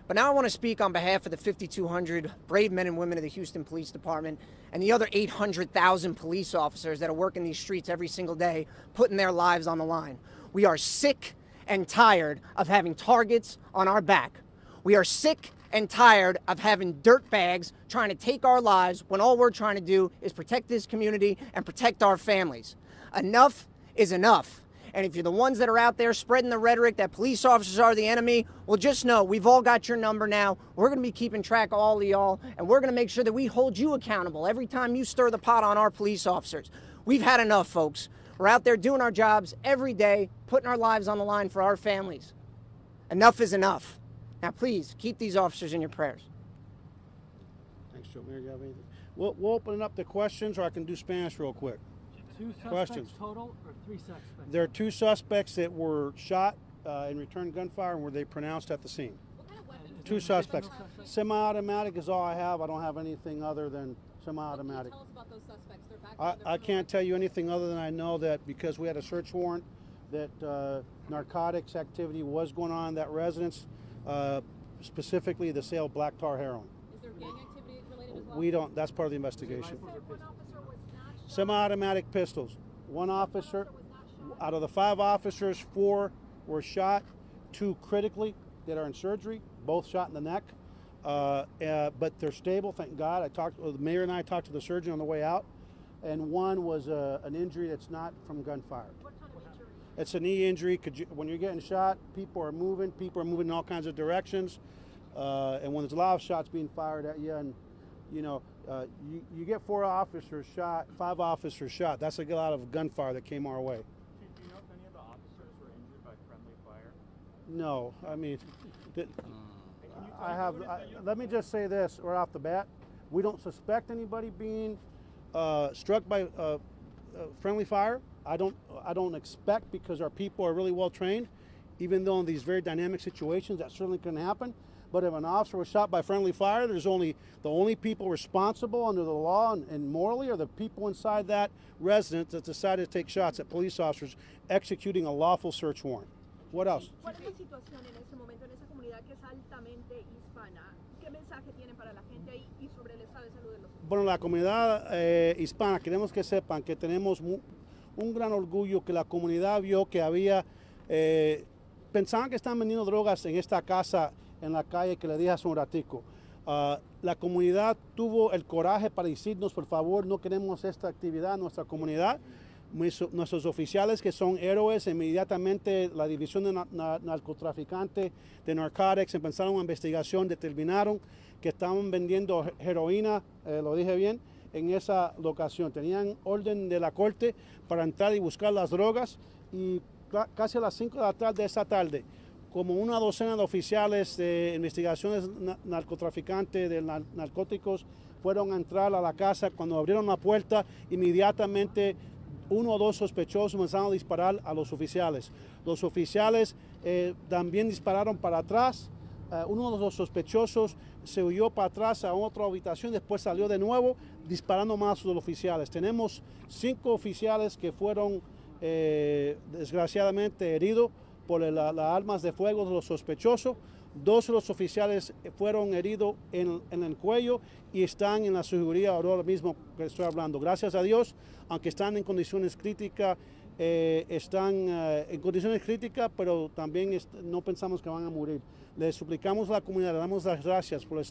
But now I want to speak on behalf of the 5,200 brave men and women of the Houston Police Department and the other 800,000 police officers that are working these streets every single day, putting their lives on the line. We are sick and tired of having targets on our back. We are sick and tired of having dirtbags trying to take our lives when all we're trying to do is protect this community and protect our families. Enough is enough. And if you're the ones that are out there spreading the rhetoric that police officers are the enemy, well, just know we've all got your number now. We're going to be keeping track of all of y'all, and we're going to make sure that we hold you accountable every time you stir the pot on our police officers. We've had enough, folks. We're out there doing our jobs every day, putting our lives on the line for our families. Enough is enough. Now, please, keep these officers in your prayers. Thanks, Joe. Mayor, you have anything? We'll open it up to questions, or I can do Spanish real quick. 2 suspects Questions. total or 3 suspects? There are 2 suspects that were shot in return gunfire and were they pronounced at the scene. 2 suspects. Semi-automatic is all I have. I don't have anything other than semi-automatic. Tell us about those suspects. They're back there. I can't tell you anything other than I know that because we had a search warrant that narcotics activity was going on in that residence, specifically the sale of black tar heroin. Is there gang activity related as well? We don't. That's part of the investigation. Semi-automatic pistols. 1 officer, out of the 5 officers, 4 were shot, 2 critically that are in surgery, both shot in the neck. But they're stable, thank God. The mayor and I talked to the surgeon on the way out, and 1 was an injury that's not from gunfire. What kind of injury? It's a knee injury. When you're getting shot, people are moving in all kinds of directions, and when there's a lot of shots being fired at you, and you know, you get 4 officers shot, 5 officers shot. That's a lot of gunfire that came our way. Do you know if any of the officers were injured by friendly fire? No, I mean, let me just say this right off the bat. We don't suspect anybody being struck by friendly fire. I don't expect, because our people are really well trained, even though in these very dynamic situations that certainly can happen. But if an officer was shot by friendly fire, the only people responsible under the law and morally are the people inside that residence that decided to take shots at police officers executing a lawful search warrant. What else? ¿Cuál es la situación en ese momento en esa comunidad que es altamente hispana? ¿Qué mensaje tienen para la gente ahí y sobre el estado de salud de los? Bueno, la comunidad hispana, queremos que sepan que tenemos un gran orgullo que la comunidad vio que había, pensaban que estaban vendiendo drogas en esta casa en la calle que le dije hace un ratico. La comunidad tuvo el coraje para decirnos, por favor, no queremos esta actividad en nuestra comunidad. Nuestros oficiales, que son héroes, inmediatamente la división de narcotraficantes de narcotics empezaron una investigación, determinaron que estaban vendiendo heroína, lo dije bien, en esa locación. Tenían orden de la corte para entrar y buscar las drogas, y casi a las 5 de la tarde de esa tarde, como una docena de oficiales de investigaciones narcotraficantes de narcóticos fueron a entrar a la casa. Cuando abrieron la puerta, inmediatamente 1 o 2 sospechosos comenzaron a disparar a los oficiales. Los oficiales también dispararon para atrás, uno de los sospechosos se huyó para atrás a otra habitación, después salió de nuevo disparando más a los oficiales. Tenemos 5 oficiales que fueron desgraciadamente heridos por las armas de fuego de los sospechosos. 2 de los oficiales fueron heridos en el cuello y están en la seguridad ahora mismo que estoy hablando. Gracias a Dios, aunque están en condiciones críticas, pero también no pensamos que van a morir. Les suplicamos a la comunidad, le damos las gracias por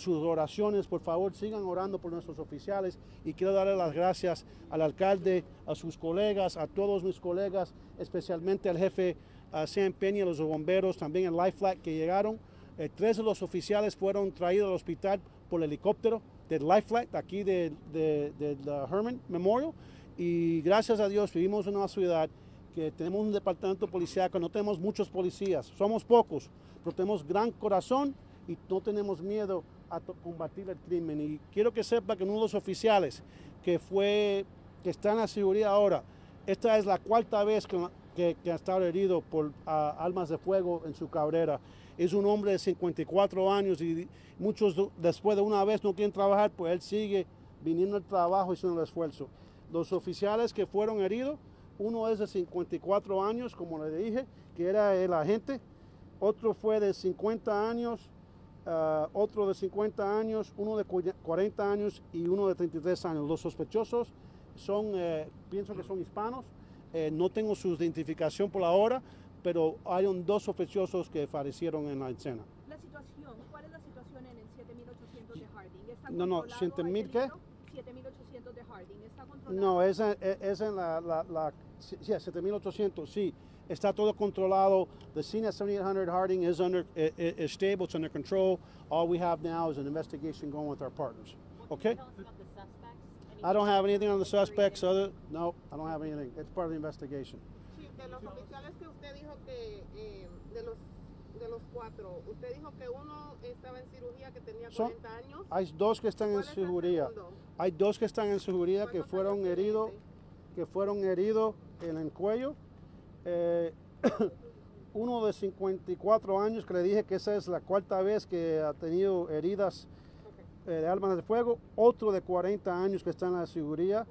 sus oraciones. Por favor, sigan orando por nuestros oficiales, y quiero darle las gracias al alcalde, a sus colegas, a todos mis colegas, especialmente al jefe Sam Peña, los bomberos, también el Life Flight que llegaron. 3 de los oficiales fueron traídos al hospital por helicóptero del Life Flight, aquí del Herman Memorial. Y gracias a Dios vivimos en una ciudad que tenemos un departamento policial, que no tenemos muchos policías, somos pocos, pero tenemos gran corazón y no tenemos miedo a combatir el crimen. Y quiero que sepa que uno de los oficiales que está en la seguridad ahora, esta es la 4ª vez que ha estado herido por armas de fuego en su carrera. Es un hombre de 54 años y muchos después de una vez no quieren trabajar, pues él sigue viniendo al trabajo y haciendo el esfuerzo. Los oficiales que fueron heridos, uno es de 54 años, como le dije, que era el agente. Otro fue de 50 años, otro de 50 años, uno de 40 años y uno de 33 años. Los sospechosos pienso que son hispanos. No tengo su identificación por ahora, pero hay 2 sospechosos que fallecieron en la escena. La situación, ¿cuál es la situación en el 7800 de Harding? ¿Está No, controlado 7000 el ¿qué? delito? 7800 de Harding, ¿está controlado? No, es en sí, 7800, sí. Está todo controlado. The scene at 7800 Harding is stable, it's under control. All we have now is an investigation going with our partners. Okay? I don't have anything on the suspects. No, I don't have anything. It's part of the investigation. Sí, de los oficiales que usted dijo que, de los 4, usted dijo que uno estaba en cirugía, que tenía 40 años. Hay 2 que están en seguridad. Hay 2 que están en seguridad que fueron heridos en el cuello. Uno de 54 años, que le dije que esa es la 4ª vez que ha tenido heridas de armas de fuego. Otro de 40 años que está en la seguridad.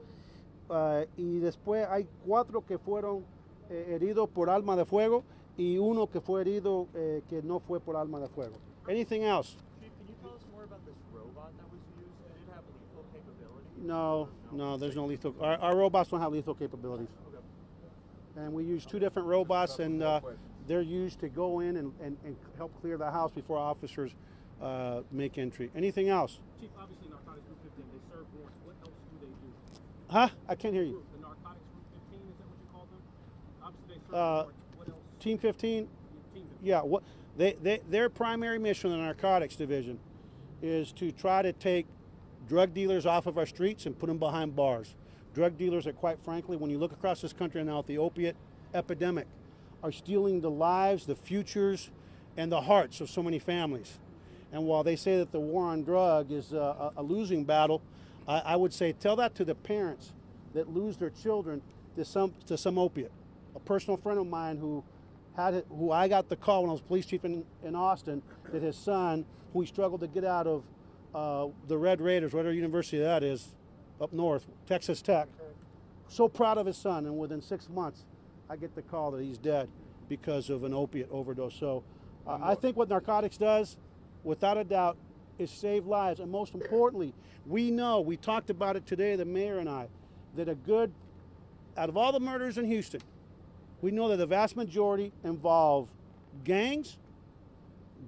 Y después hay 4 que fueron heridos por arma de fuego y uno que fue herido que no fue por arma de fuego. Anything else? Chief, can you tell us more about this robot that was used? Did it have lethal capability? No, there's no lethal. Our robots don't have lethal capabilities. Okay. And we use 2 different robots, and they're used to go in and help clear the house before officers make entry. Anything else? Chief, obviously Narcotics Group 15, they serve warrants. What else do they do? Huh? I can't hear you. The Narcotics Group 15, is that what you call them? Obviously they serve warrants. What else? Team 15? Yeah, their primary mission in the Narcotics Division is to try to take drug dealers off of our streets and put them behind bars. Drug dealers that, quite frankly, when you look across this country now at the opiate epidemic, are stealing the lives, the futures, and the hearts of so many families. And while they say that the war on drug is a losing battle, I would say tell that to the parents that lose their children to some opiate. A personal friend of mine who I got the call when I was police chief in Austin, that his son, who he struggled to get out of the Red Raiders, whatever university that is, up north, Texas Tech. So proud of his son, and within 6 months, I get the call that he's dead because of an opiate overdose. So I think what narcotics does, without a doubt, is save lives. And most importantly, we talked about it today, the mayor and I, that out of all the murders in Houston, we know that the vast majority involve gangs,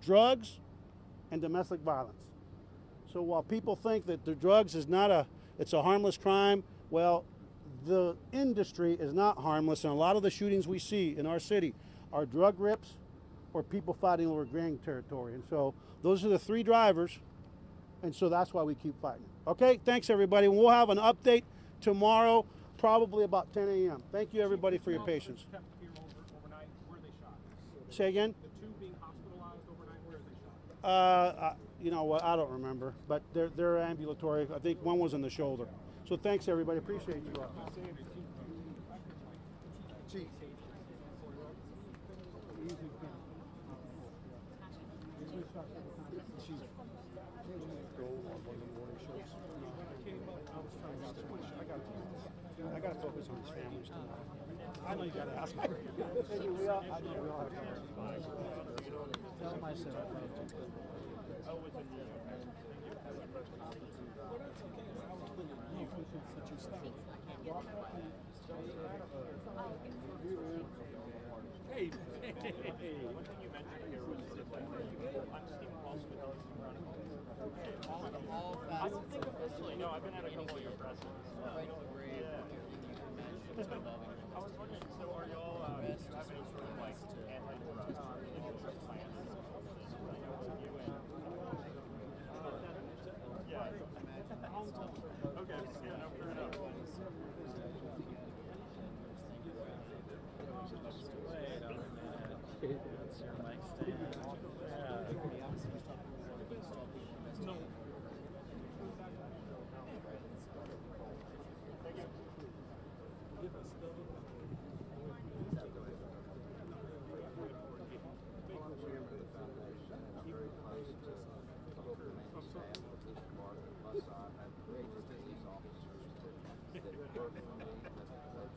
drugs, and domestic violence. So while people think that the drugs is it's a harmless crime, well, the industry is not harmless, and a lot of the shootings we see in our city are drug rips or people fighting over gang territory. And so those are the 3 drivers, and so that's why we keep fighting. Okay, thanks everybody. We'll have an update tomorrow, probably about 10 a.m. Thank you everybody for your patience. Overnight, where are they shot? Say again? The 2 being hospitalized overnight, where are they shot? You know what, I don't remember, but they're ambulatory. I think one was in the shoulder. So thanks everybody, appreciate you all. Chief. She's go on one of the morning shows. I got to focus on his families tomorrow. I know you got to ask me. We all have to. Tell myself. Hey, one thing you mentioned here was I'm Stephen Paulson with I don't think officially. No, I've been at a couple of your presidents. I was wondering, so are y'all, do you have any sort of like anti-trust plans? Yeah. Okay. Yeah, no, fair enough. No.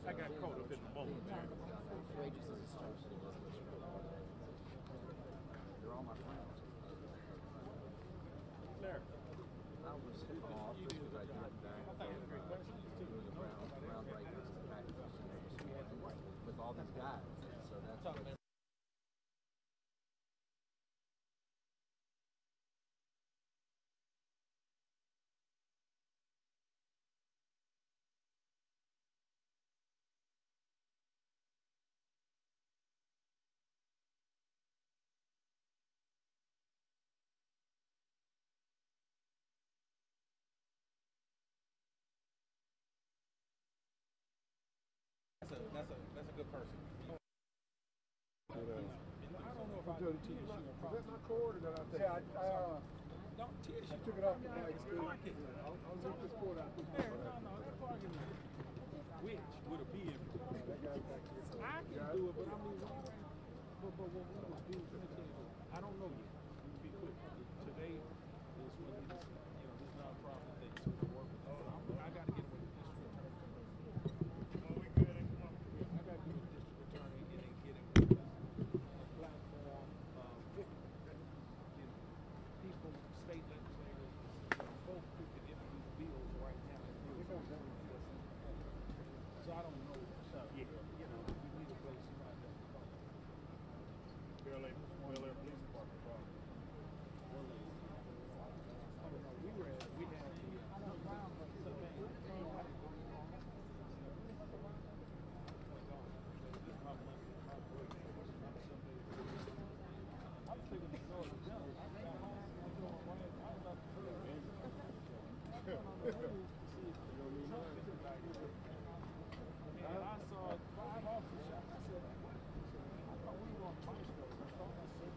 I got caught up in the moment. They're all my friends. There. I was in the office because I did doing the groundbreakers and practices with all these guys. So that's what. That's a good person. I don't know if I took TSU. Is that my cord or did I take it? No, TSU took it off the bag. I'll take this cord out. No, that parking lot. Which would have been. I can do it, but I mean, but what we was doing, I don't know yet. Let me be quick. Today is when this nonprofit thing is going to work with. I got to get away with this. Well, we good. I got to do a district attorney and then get a platform of people, state legislators, folks who can introduce bills right now. So I don't know. So yeah, we need to play somebody that can talk. Bel Air Police Department. We had I saw 5 officers shot. I said, I thought we were on Maestro. I thought I said,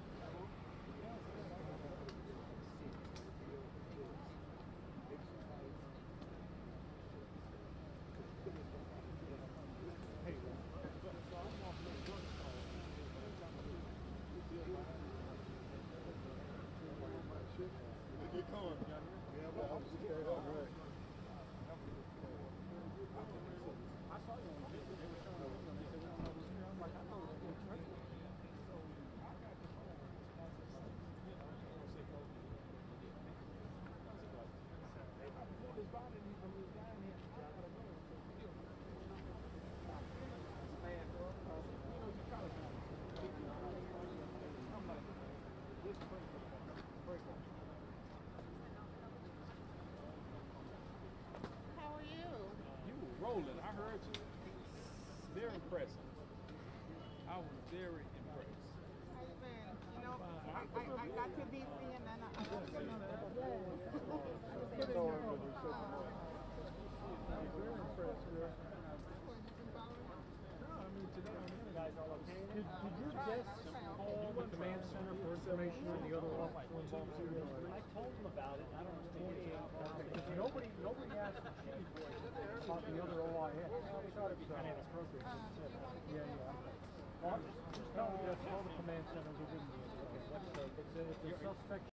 Get going. Yeah, but I'm just carried on, right? I saw you on video. They were showing us. They said, we don't know what's here. I'm like, I know it's good training. So I got this one. His body needs to move down here. I gotta go. Man, you kind of I'm like, this break up. How are you? You were rolling. I heard you. Very impressive. I was very impressed. How you been? You know, I got to DC and then I was going to Very impressed, girl. Did you just call the command center for information on the other officer involved? I told them about it. I don't understand. Because nobody asked the chief about the other OIS. They thought it'd be kind of inappropriate. Yeah. Well, just tell them to call the command center. They didn't do it. It's a suspect.